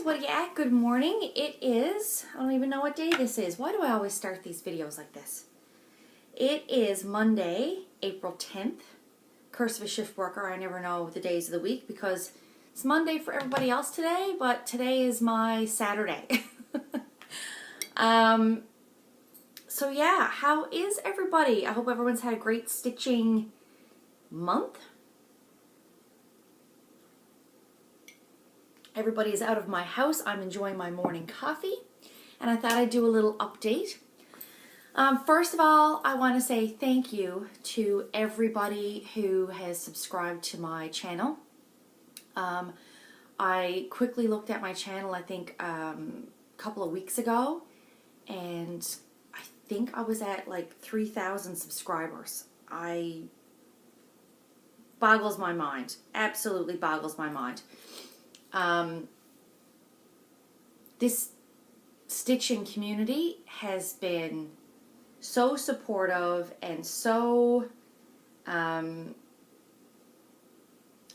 what are you at? Good morning. It is, I don't even know what day this is. Why do I always start these videos like this? It is Monday, April 10th. Curse of a shift worker. I never know the days of the week because it's Monday for everybody else today, but today is my Saturday. So yeah, how is everybody? I hope everyone's had a great stitching month. Everybody is out of my house. I'm enjoying my morning coffee, and I thought I'd do a little update. First of all, I want to say thank you to everybody who has subscribed to my channel. I quickly looked at my channel, I think a couple of weeks ago, and I think I was at like 3,000 subscribers. Boggles my mind. Absolutely boggles my mind. This stitching community has been so supportive and so, I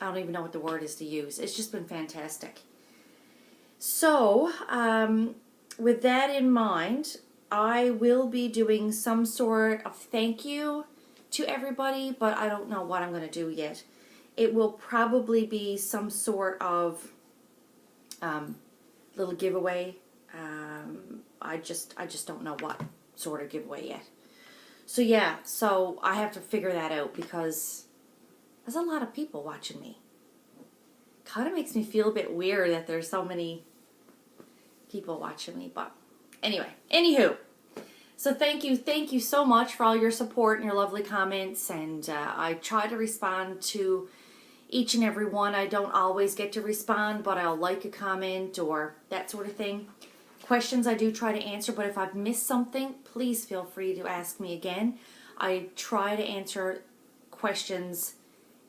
don't even know what the word is to use. It's just been fantastic. So, with that in mind, I will be doing some sort of thank you to everybody, but I don't know what I'm going to do yet. It will probably be some sort of little giveaway. I just don't know what sort of giveaway yet. So yeah, so I have to figure that out because there's a lot of people watching me. Kind of makes me feel a bit weird that there's so many people watching me, but anyway, anywho. So thank you so much for all your support and your lovely comments, and I try to respond to each and every one. I don't always get to respond, but I'll like a comment or that sort of thing. Questions I do try to answer, but if I've missed something, please feel free to ask me again. I try to answer questions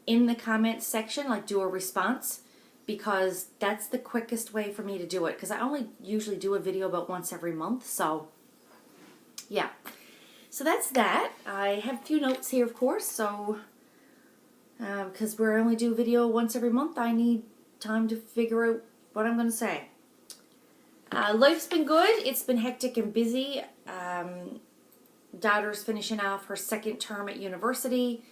in the comments section, like do a response, because that's the quickest way for me to do it, because I only usually do a video about once every month, so yeah. So that's that. I have a few notes here, of course, so because we only do a video once every month, I need time to figure out what I'm going to say. Life's been good. It's been hectic and busy. Daughter's finishing off her second term at university.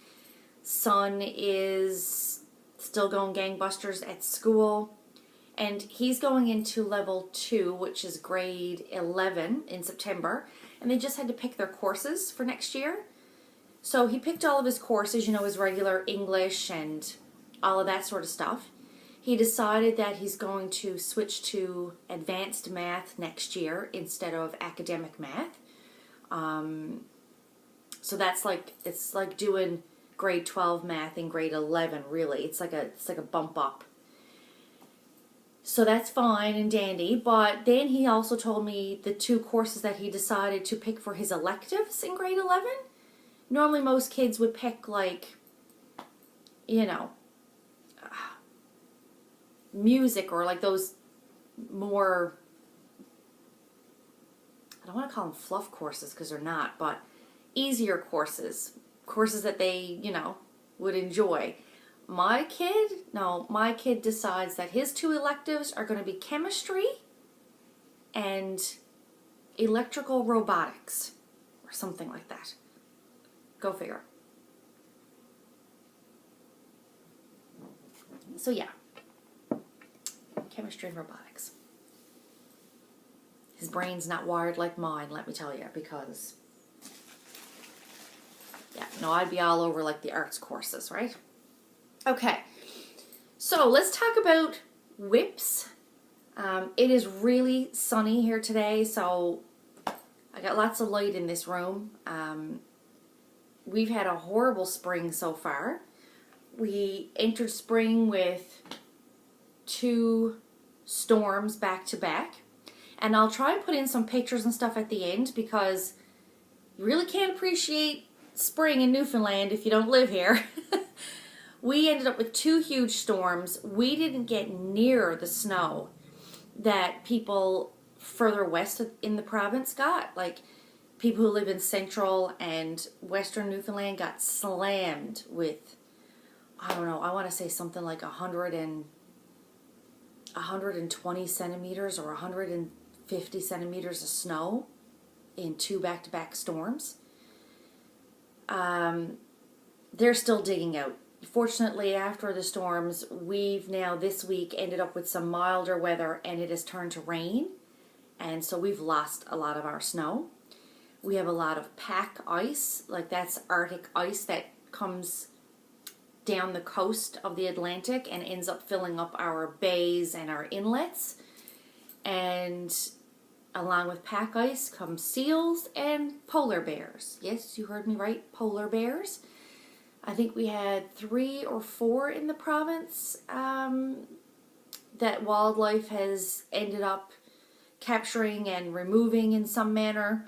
Son is still going gangbusters at school. And he's going into level 2, which is grade 11 in September. And they just had to pick their courses for next year. So he picked all of his courses, you know, his regular English and all of that sort of stuff. He decided that he's going to switch to advanced math next year instead of academic math. So that's like, it's like doing grade 12 math in grade 11, really. It's like a bump up. So that's fine and dandy, but then he also told me the 2 courses that he decided to pick for his electives in grade 11. Normally most kids would pick, like, you know, music or like those more, I don't want to call them fluff courses because they're not, but easier courses that they, you know, would enjoy. My kid decides that his 2 electives are going to be chemistry and electrical robotics or something like that. Go figure. So yeah, chemistry and robotics. His brain's not wired like mine, let me tell you, because yeah, no, I'd be all over like the arts courses, right? Okay, so let's talk about whips. It is really sunny here today, so I got lots of light in this room. We've had a horrible spring so far. We entered spring with 2 storms back to back. And I'll try and put in some pictures and stuff at the end because you really can't appreciate spring in Newfoundland if you don't live here. We ended up with 2 huge storms. We didn't get near the snow that people further west in the province got. Like, people who live in central and western Newfoundland got slammed with, I don't know, I want to say something like 100 120 centimeters or 150 centimeters of snow in 2 back-to-back storms. They're still digging out. Fortunately, after the storms, we've now this week ended up with some milder weather, and it has turned to rain, and so we've lost a lot of our snow. We have a lot of pack ice, like that's Arctic ice that comes down the coast of the Atlantic and ends up filling up our bays and our inlets. And along with pack ice come seals and polar bears. Yes, you heard me right, polar bears. I think we had 3 or 4 in the province that wildlife has ended up capturing and removing in some manner.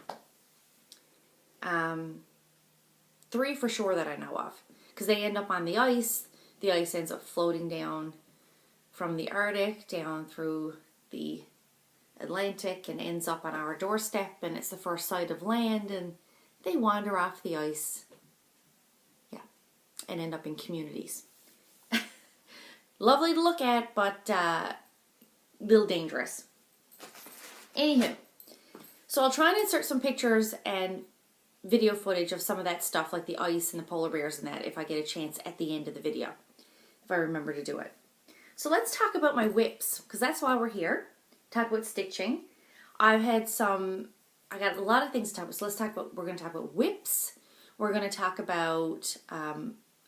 3 for sure that I know of, because they end up on the ice. The ice ends up floating down from the Arctic down through the Atlantic and ends up on our doorstep, and it's the first sight of land, and they wander off the ice. Yeah, and end up in communities. Lovely to look at, but a little dangerous. Anywho, so I'll try and insert some pictures and video footage of some of that stuff, like the ice and the polar bears and that, if I get a chance at the end of the video, if I remember to do it. So let's talk about my whips, because that's why we're here. Talk about stitching. I got a lot of things to talk about. So we're going to talk about whips. We're going to talk about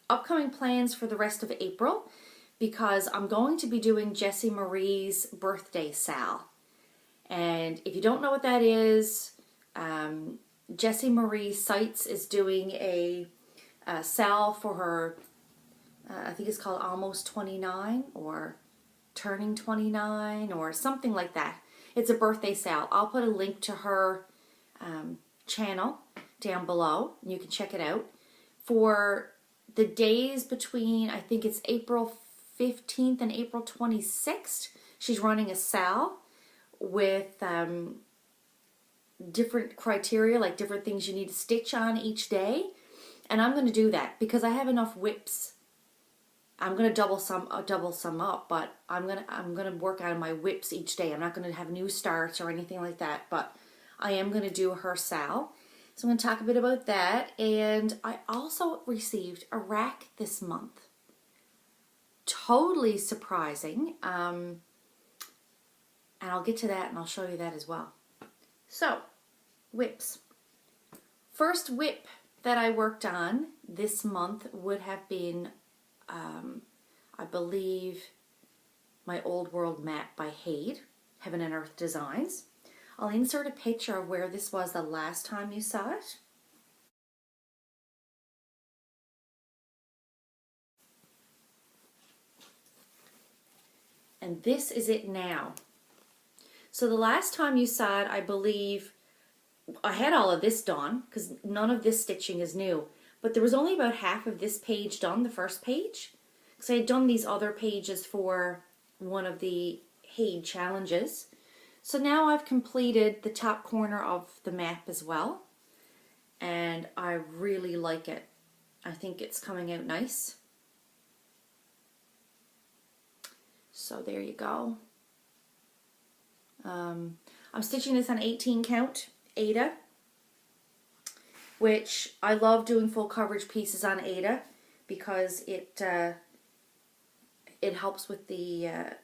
upcoming plans for the rest of April, because I'm going to be doing Jessie Marie's birthday SAL. And if you don't know what that is, Jessie Marie Sites is doing a SAL for her, I think it's called Almost 29 or Turning 29 or something like that. It's a birthday SAL. I'll put a link to her channel down below, and you can check it out. For the days between, I think it's April 15th and April 26th, she's running a SAL with different criteria, like different things you need to stitch on each day. And I'm going to do that because I have enough whips. I'm going to double some up, but I'm going to work on my whips each day. I'm not going to have new starts or anything like that, but I am going to do her SAL. So I'm going to talk a bit about that. And I also received a RAK this month. Totally surprising. And I'll get to that and I'll show you that as well. So, whips. First whip that I worked on this month would have been, I believe, my Old World Map by Hayde, Heaven and Earth Designs. I'll insert a picture of where this was the last time you saw it. And this is it now. So the last time you saw it, I believe, I had all of this done, because none of this stitching is new. But there was only about half of this page done, the first page. Because I had done these other pages for one of the Hayde challenges. So now I've completed the top corner of the map as well. And I really like it. I think it's coming out nice. So there you go. I'm stitching this on 18 count Aida, which I love doing full coverage pieces on Aida because it helps with the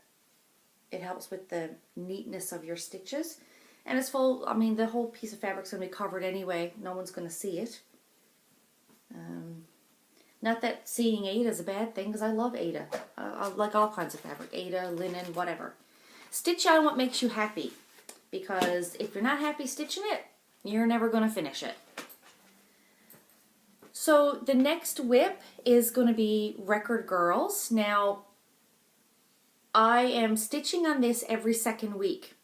neatness of your stitches, and it's full. I mean, the whole piece of fabric's going to be covered anyway. No one's going to see it. Not that seeing Aida is a bad thing, because I love Aida. I like all kinds of fabric, Aida, linen, whatever. Stitch on what makes you happy, because if you're not happy stitching it, you're never going to finish it. So the next whip is going to be Record Girls. Now, I am stitching on this every second week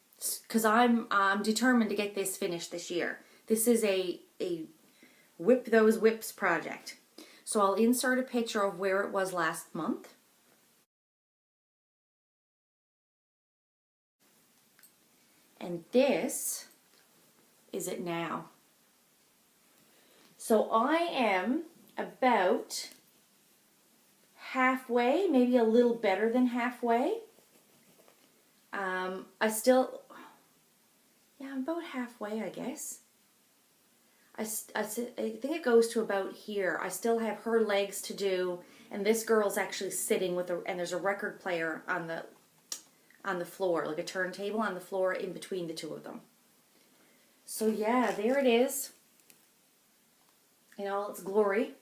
because I'm determined to get this finished this year. This is a Whip Those Whips project. So I'll insert a picture of where it was last month. And this is it now. So I am about halfway, maybe a little better than halfway. I still, yeah, I'm about halfway, I guess. I think it goes to about here. I still have her legs to do, and this girl's actually sitting with and there's a record player on the floor, like a turntable on the floor in between the two of them. So yeah, there it is in all its glory.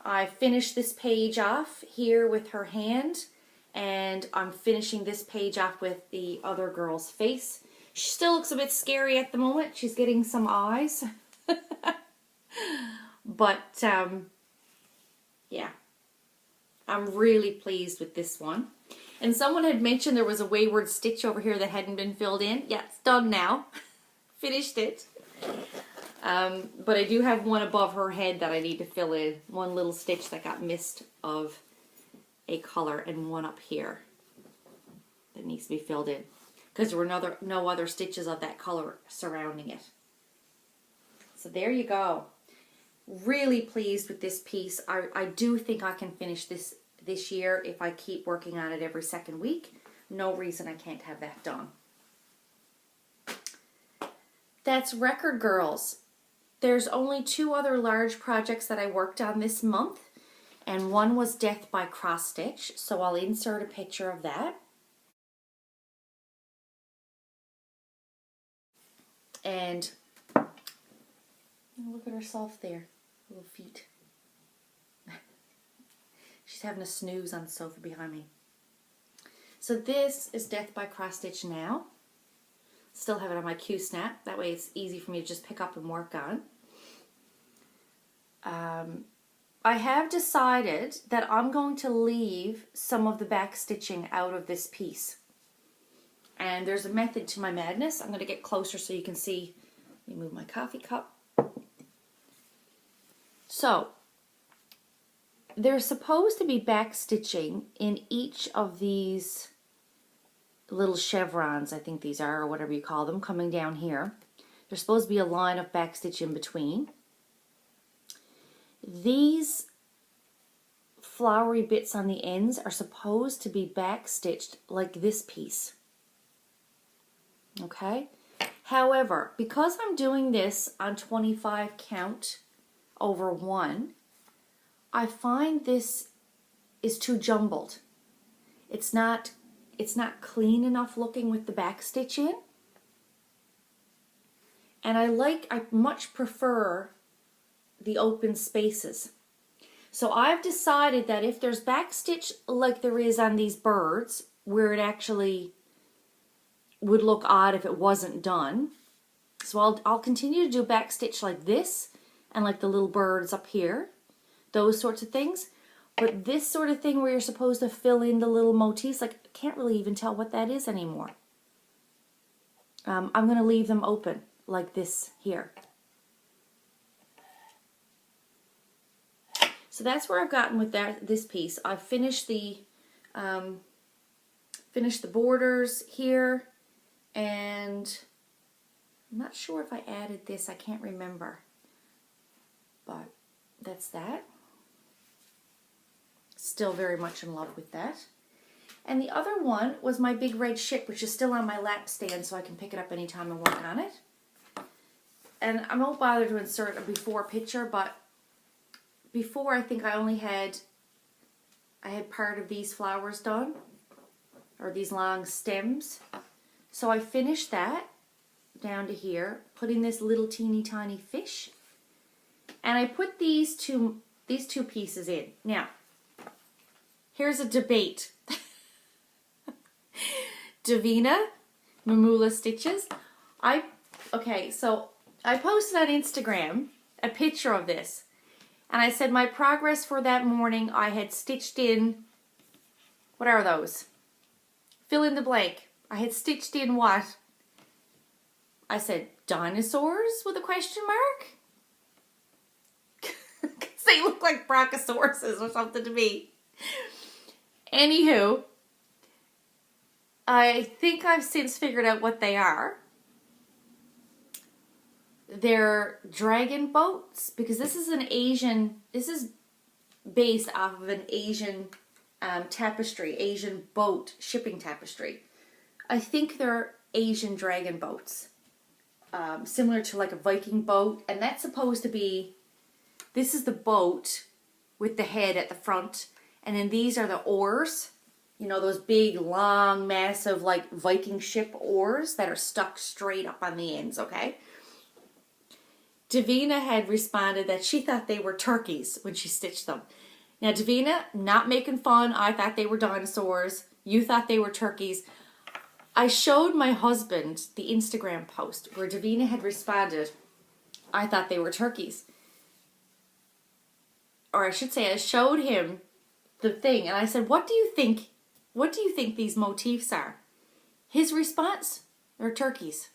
I finished this page off here with her hand, and I'm finishing this page off with the other girl's face. She still looks a bit scary at the moment. She's getting some eyes. But yeah, I'm really pleased with this one. And someone had mentioned there was a wayward stitch over here that hadn't been filled in. Yeah, it's done now. Finished it. But I do have one above her head that I need to fill in. One little stitch that got missed of a color, and one up here that needs to be filled in, because there were no other stitches of that color surrounding it. So there you go. Really pleased with this piece. I do think I can finish this year if I keep working on it every second week. No reason I can't have that done. That's Record Girls. There's only 2 other large projects that I worked on this month, and one was Death by Cross Stitch, so I'll insert a picture of that. And look at herself there, little feet. She's having a snooze on the sofa behind me. So this is Death by Cross Stitch now. Still have it on my Q-snap. That way it's easy for me to just pick up and work on. I have decided that I'm going to leave some of the back stitching out of this piece. And there's a method to my madness. I'm going to get closer so you can see. Let me move my coffee cup. So, there's supposed to be back stitching in each of these little chevrons, I think these are, or whatever you call them, coming down here. There's supposed to be a line of back stitch in between. These flowery bits on the ends are supposed to be back stitched like this piece. Okay? However, because I'm doing this on 25 count over 1, I find this is too jumbled. It's not clean enough looking with the back stitch in. And I much prefer the open spaces. So I've decided that if there's back stitch like there is on these birds, where it actually would look odd if it wasn't done. So I'll continue to do back stitch like this, and like the little birds up here, those sorts of things. But this sort of thing where you're supposed to fill in the little motifs, like I can't really even tell what that is anymore. I'm going to leave them open like this here. So that's where I've gotten with this piece. I've finished the borders here, and I'm not sure if I added this. I can't remember, but that's that. Still very much in love with that. And the other one was my big red ship, which is still on my lap stand, so I can pick it up anytime and work on it. And I won't bother to insert a before picture, but before I think I had part of these flowers done, or these long stems. So I finished that down to here, putting this little teeny tiny fish, and I put these two pieces in. Now, here's a debate. Davina, Mamula Stitches. Okay, so I posted on Instagram a picture of this, and I said my progress for that morning, I had stitched in, what are those? Fill in the blank. I had stitched in what? I said dinosaurs with a question mark? Because they look like brochosauruses or something to me. Anywho, I think I've since figured out what they are. They're dragon boats, because this is based off of an Asian tapestry, Asian boat shipping tapestry. I think they're Asian dragon boats. Similar to like a Viking boat. And that's supposed to be, this is the boat with the head at the front. And then these are the oars. You know, those big, long, massive, like Viking ship oars that are stuck straight up on the ends, okay? Davina had responded that she thought they were turkeys when she stitched them. Now, Davina, not making fun. I thought they were dinosaurs. You thought they were turkeys. I showed my husband the Instagram post where Davina had responded, I thought they were turkeys. Or I should say, I showed him the thing and I said, what do you think these motifs are? His response, they're turkeys.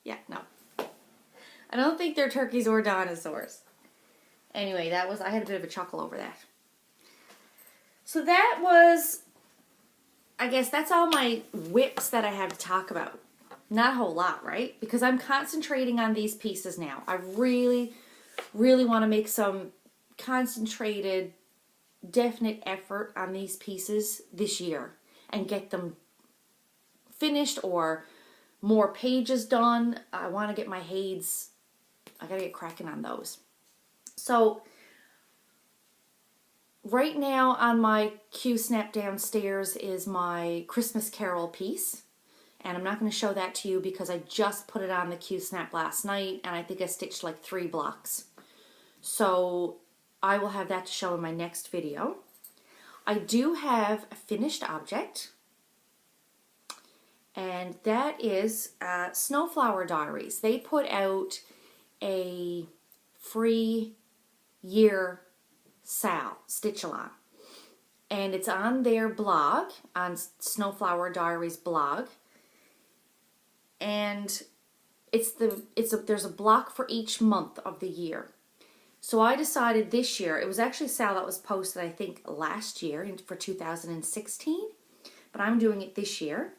Yeah, no. I don't think they're turkeys or dinosaurs. Anyway, I had a bit of a chuckle over that. So that was, I guess that's all my whips that I have to talk about. Not a whole lot, right? Because I'm concentrating on these pieces now. I really, really want to make some concentrated, definite effort on these pieces this year and get them finished or more pages done. I want to get my Hades, I got to get cracking on those. So right now on my Q-snap downstairs is my Christmas Carol piece. And I'm not going to show that to you because I just put it on the Q-snap last night and I think I stitched like 3 blocks. So I will have that to show in my next video. I do have a finished object. And that is Snowflower Diaries. They put out a free year SAL, Stitch-A-Long. And it's on their blog, on Snowflower Diaries blog. And there's a block for each month of the year. So I decided this year, it was actually a SAL that was posted I think last year for 2016, but I'm doing it this year.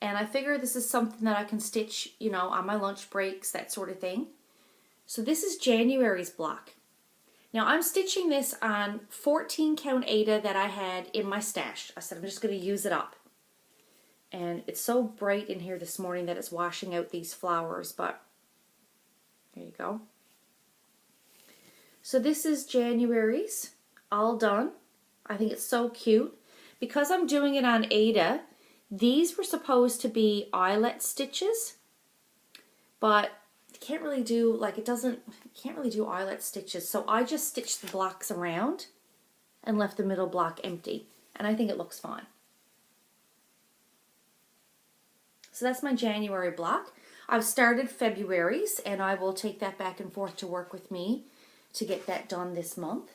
And I figure this is something that I can stitch, you know, on my lunch breaks, that sort of thing. So this is January's block. Now I'm stitching this on 14 count Aida that I had in my stash. I said I'm just going to use it up. And it's so bright in here this morning that it's washing out these flowers, but there you go. So this is January's, all done. I think it's so cute. Because I'm doing it on Aida, these were supposed to be eyelet stitches, but you can't really do, like you can't really do eyelet stitches. So I just stitched the blocks around and left the middle block empty. And I think it looks fine. So that's my January block. I've started February's and I will take that back and forth to work with me to get that done this month.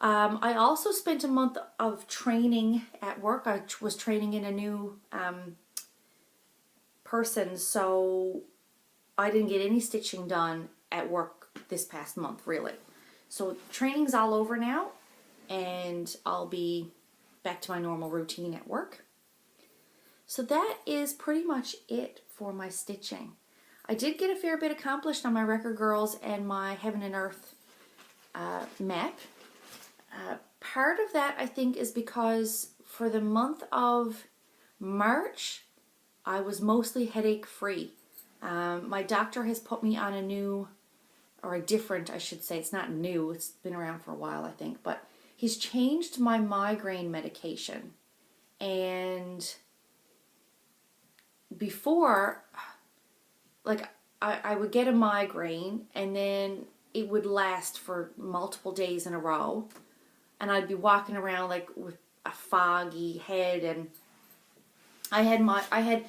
I also spent a month of training at work. I was training in a new person, so I didn't get any stitching done at work this past month, really. So training's all over now, and I'll be back to my normal routine at work. So that is pretty much it for my stitching. I did get a fair bit accomplished on my Record Girls and my Heaven and Earth map. Part of that, I think, is because for the month of March, I was mostly headache-free. My doctor has put me on a new, or a different, I should say. It's not new. It's been around for a while, I think. But he's changed my migraine medication. And before, like, I would get a migraine, and then it would last for multiple days in a row. And I'd be walking around like with a foggy head, and I had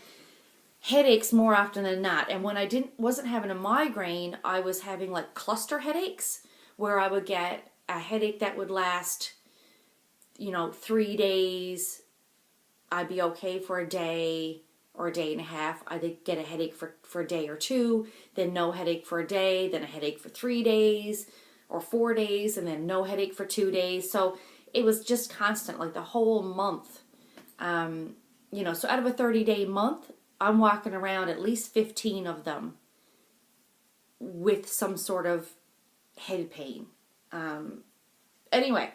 headaches more often than not. And when I wasn't having a migraine, I was having like cluster headaches where I would get a headache that would last, 3 days. I'd be okay for a day or a day and a half. I'd get a headache for a day or two, then no headache for a day, then a headache for 3 days or 4 days, and then no headache for 2 days. So it was just constant, like the whole month. So out of a 30-day month, I'm walking around at least 15 of them with some sort of head pain. Anyway,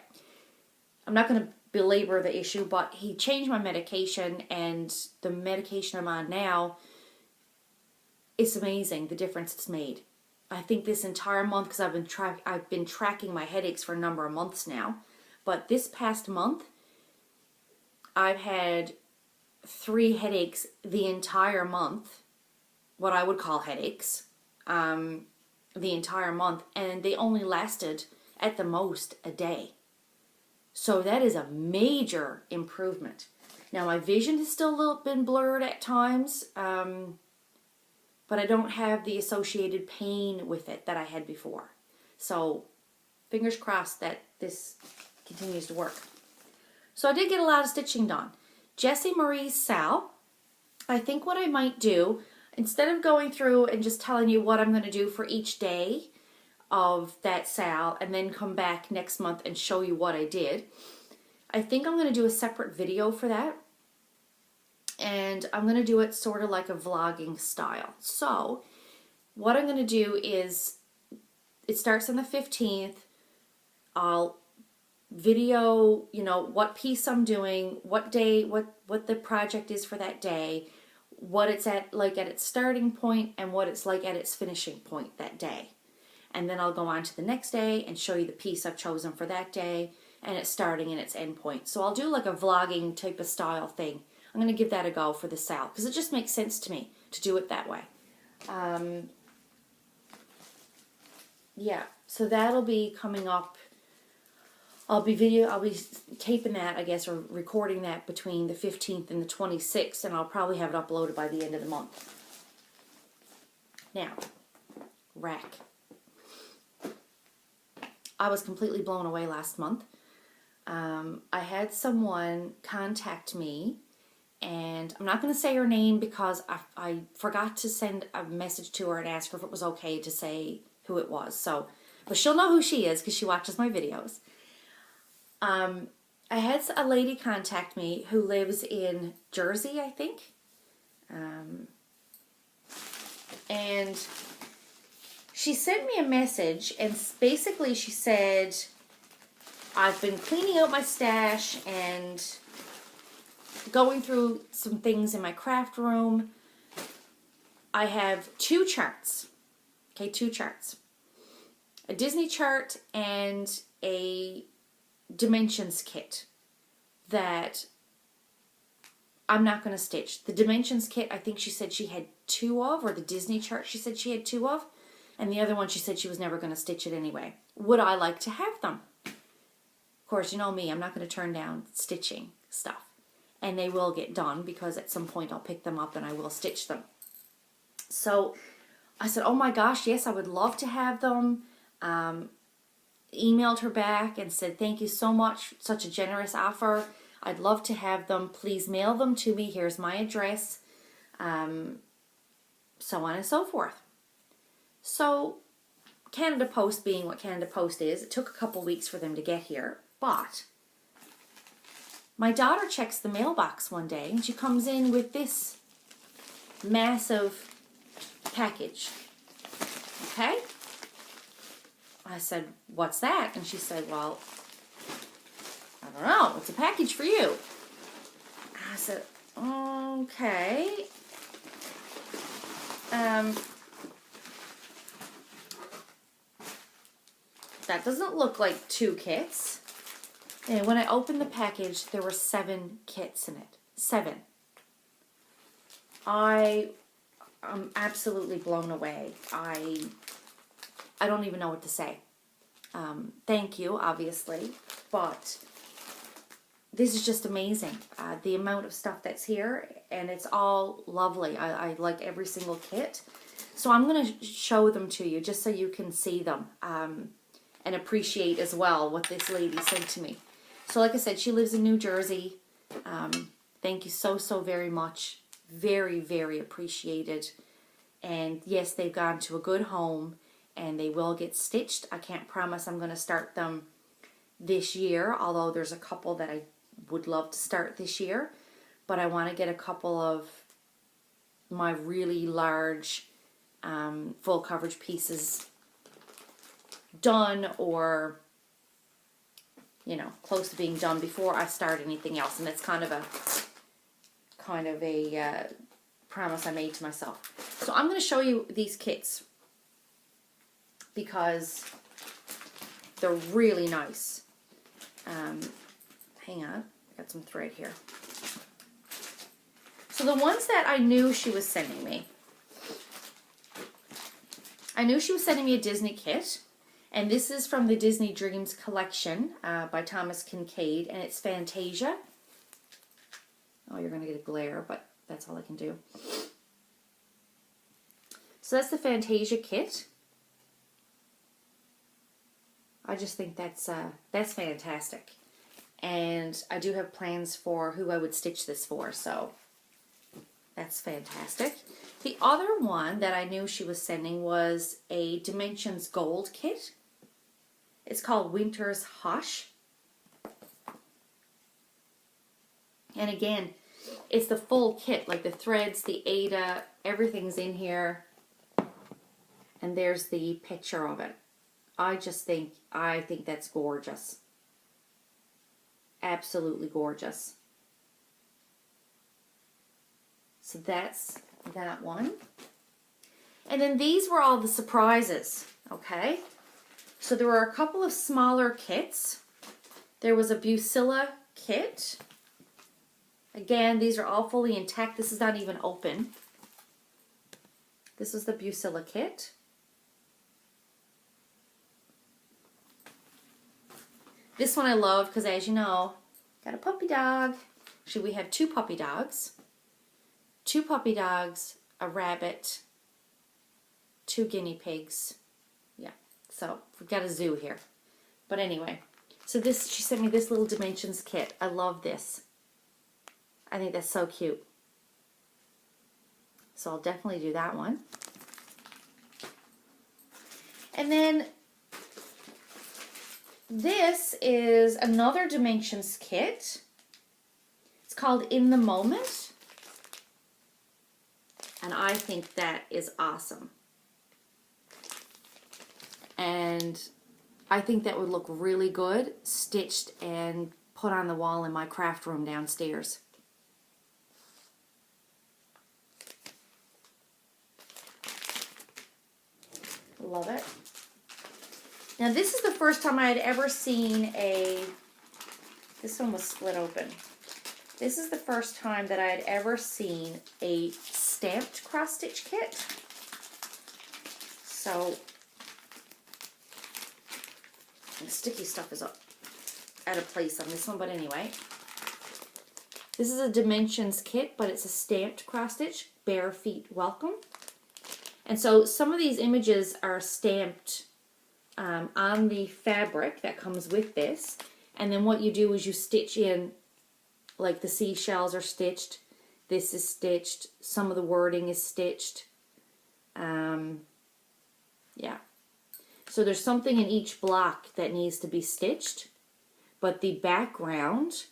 I'm not going to belabor the issue, but he changed my medication, and the medication I'm on now, it's amazing the difference it's made. I think this entire month, because I've been tracking my headaches for a number of months now, but this past month I've had 3 headaches the entire month, what I would call headaches, the entire month, and they only lasted at the most a day. So that is a major improvement. Now my vision has still a little been blurred at times, but I don't have the associated pain with it that I had before. So fingers crossed that this continues to work. So I did get a lot of stitching done. Jessie Marie SAL, I think what I might do, instead of going through and just telling you what I'm going to do for each day of that SAL and then come back next month and show you what I did, I think I'm going to do a separate video for that. And I'm going to do it sort of like a vlogging style. So what I'm going to do is, it starts on the 15th. I'll video, you know, what piece I'm doing, what day, what the project is for that day, what it's at its starting point, and what it's like at its finishing point that day. And then I'll go on to the next day and show you the piece I've chosen for that day and its starting and its end point. So I'll do like a vlogging type of style thing. I'm going to give that a go for the SAL because it just makes sense to me to do it that way. Yeah, so that'll be coming up. I'll be taping that, I guess, or recording that between the 15th and the 26th, and I'll probably have it uploaded by the end of the month. Now, RAK. I was completely blown away last month. I had someone contact me, and I'm not going to say her name because I forgot to send a message to her and ask her if it was okay to say who it was. So, but she'll know who she is because she watches my videos. I had a lady contact me who lives in Jersey, I think. And she sent me a message, and basically she said, I've been cleaning out my stash and going through some things in my craft room. I have 2 charts. Okay, 2 charts. A Disney chart and a dimensions kit that I'm not going to stitch. The dimensions kit, I think she said she had 2 of, or the Disney chart she said she had 2 of, and the other one she said she was never going to stitch it anyway. Would I like to have them? Of course, you know me, I'm not going to turn down stitching stuff. And they will get done because at some point I'll pick them up and I will stitch them. So I said, oh my gosh, yes, I would love to have them. Emailed her back and said, thank you so much, such a generous offer. I'd love to have them. Please mail them to me. Here's my address. So on and so forth. So Canada Post being what Canada Post is, it took a couple weeks for them to get here, but my daughter checks the mailbox one day and she comes in with this massive package. Okay? I said, what's that? And she said, well, I don't know. It's a package for you. I said, okay. That doesn't look like 2 kits. And when I opened the package, there were 7 kits in it. 7. I'm absolutely blown away. I don't even know what to say. Thank you, obviously, but this is just amazing. The amount of stuff that's here, and it's all lovely. I like every single kit. So I'm going to show them to you just so you can see them and appreciate as well what this lady sent to me. So like I said, she lives in New Jersey. Thank you so, so very much. Very, very appreciated. And yes, they've gone to a good home and they will get stitched. I can't promise I'm going to start them this year, although there's a couple that I would love to start this year. But I want to get a couple of my really large full coverage pieces done or you know, close to being done before I start anything else. And that's kind of a promise I made to myself. So I'm going to show you these kits because they're really nice. Hang on, I got some thread here. So the ones that I knew she was sending me, I knew she was sending me a Disney kit, and this is from the Disney Dreams collection by Thomas Kincaid, and it's Fantasia. Oh, you're going to get a glare, but that's all I can do. So that's the Fantasia kit. I just think that's fantastic. And I do have plans for who I would stitch this for, so that's fantastic. The other one that I knew she was sending was a Dimensions Gold kit. It's called Winter's Hush. And again, it's the full kit, like the threads, the Ada, everything's in here. And there's the picture of it. I think that's gorgeous. Absolutely gorgeous. So that's that one. And then these were all the surprises, okay? So there were a couple of smaller kits. There was a Bucilla kit. Again, these are all fully intact. This is not even open. This is the Bucilla kit. This one I love because, as you know, got a puppy dog. Actually, we have two puppy dogs. Two puppy dogs, a rabbit, two guinea pigs. Yeah, so we've got a zoo here. But anyway, so this, she sent me this little Dimensions kit. I love this. I think that's so cute. So I'll definitely do that one. And then this is another Dimensions kit. It's called In the Moment. And I think that is awesome. And I think that would look really good stitched and put on the wall in my craft room downstairs. Love it. Now this is the first time I had ever seen this one was split open. This is the first time that I had ever seen a stamped cross-stitch kit. So the sticky stuff is out of place on this one, but anyway. This is a Dimensions kit, but it's a stamped cross-stitch, Bare Feet Welcome. And so some of these images are stamped on the fabric that comes with this, and then what you do is you stitch in, like the seashells are stitched, this is stitched, some of the wording is stitched. Yeah. So there's something in each block that needs to be stitched, but the background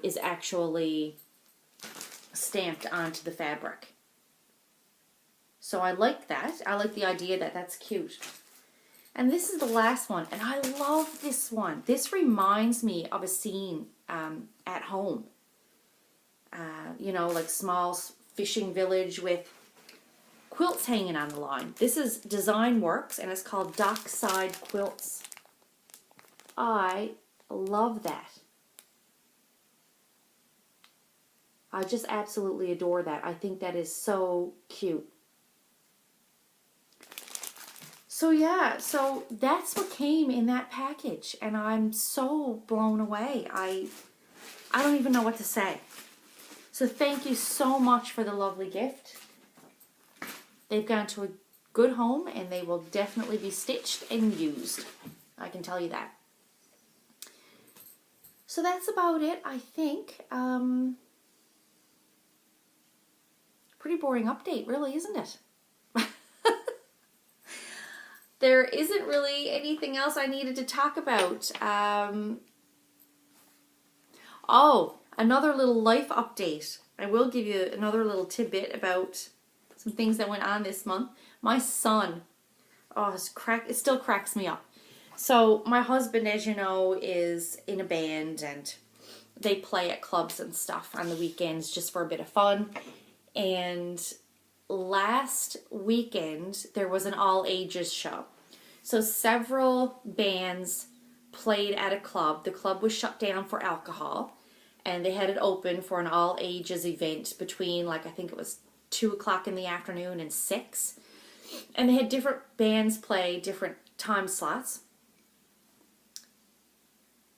is actually stamped onto the fabric. So I like that. I like the idea that that's cute. And this is the last one, and I love this one. This reminds me of a scene at home. You know, like small fishing village with quilts hanging on the line. This is Design Works, and it's called Dockside Quilts. I love that. I just absolutely adore that. I think that is so cute. So yeah, so that's what came in that package, and I'm so blown away. I don't even know what to say. So thank you so much for the lovely gift. They've gone to a good home, and they will definitely be stitched and used. I can tell you that. So that's about it, I think. Pretty boring update, really, isn't it? There isn't really anything else I needed to talk about. Oh, another little life update. I will give you another little tidbit about some things that went on this month. My son, oh, it still cracks me up. So my husband, as you know, is in a band, and they play at clubs and stuff on the weekends just for a bit of fun. And last weekend, there was an all-ages show. So several bands played at a club. The club was shut down for alcohol, and they had it open for an all-ages event between, like, I think it was 2 o'clock in the afternoon and 6. And they had different bands play different time slots.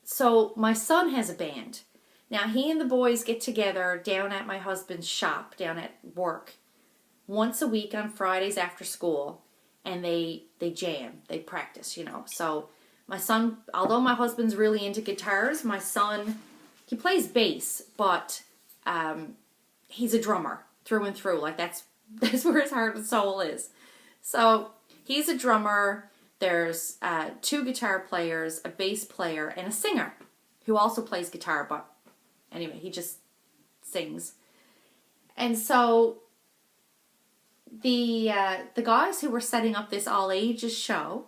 So my son has a band. Now, he and the boys get together down at my husband's shop, down at work, once a week on Fridays after school, and they jam, they practice, you know. So my son, although my husband's really into guitars, my son, he plays bass, but he's a drummer through and through. Like, that's where his heart and soul is. So he's a drummer. There's 2 guitar players, a bass player, and a singer who also plays guitar, but anyway, he just sings. And so the guys who were setting up this all-ages show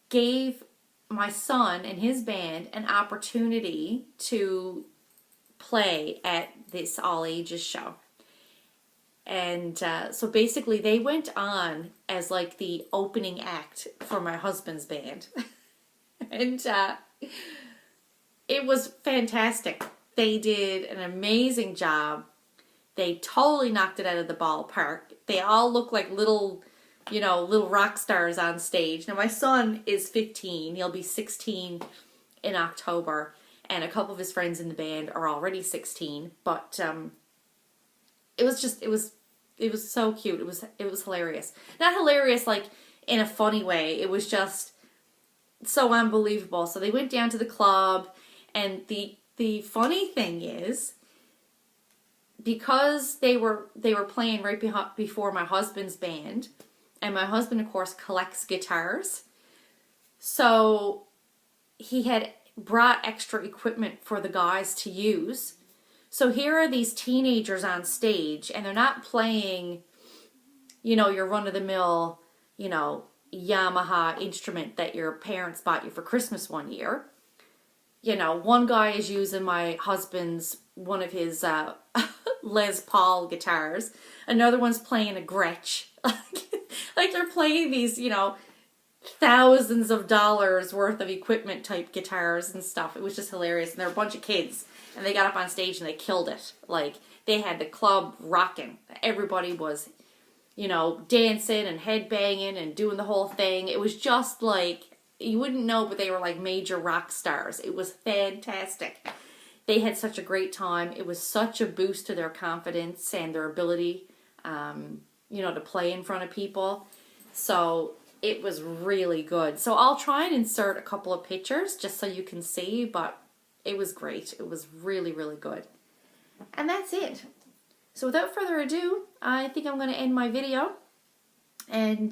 gave my son and his band an opportunity to play at this all-ages show. And so basically they went on as like the opening act for my husband's band. And it was fantastic. They did an amazing job. They totally knocked it out of the ballpark. They all look like little rock stars on stage. Now, my son is 15. He'll be 16 in October. And a couple of his friends in the band are already 16. But it was so cute. It was hilarious. Not hilarious like in a funny way. It was just so unbelievable. So they went down to the club, and the funny thing is, because they were playing right before my husband's band, and my husband, of course, collects guitars, so he had brought extra equipment for the guys to use. So here are these teenagers on stage, and they're not playing, your run-of-the-mill, Yamaha instrument that your parents bought you for Christmas one year. One guy is using my husband's, one of his Les Paul guitars. Another one's playing a Gretsch. Like they're playing these, thousands of dollars worth of equipment type guitars and stuff. It was just hilarious. And there were a bunch of kids, and they got up on stage and they killed it. Like, they had the club rocking. Everybody was, dancing and headbanging and doing the whole thing. It was just like, you wouldn't know, but they were like major rock stars. It was fantastic. They had such a great time. It was such a boost to their confidence and their ability, to play in front of people. So it was really good. So I'll try and insert a couple of pictures just so you can see, but it was great. It was really, really good. And that's it. So without further ado, I think I'm going to end my video and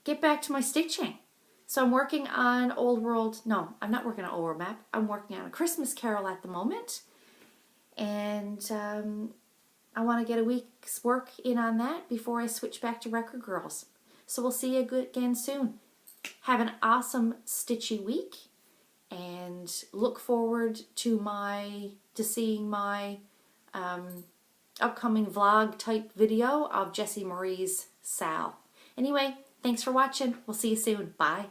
get back to my stitching. So I'm working on I'm not working on Old World Map. I'm working on a Christmas Carol at the moment. And I want to get a week's work in on that before I switch back to Record Girls. So we'll see you again soon. Have an awesome stitchy week, and look forward to seeing my upcoming vlog type video of Jessie Marie SAL. Anyway, thanks for watching. We'll see you soon. Bye.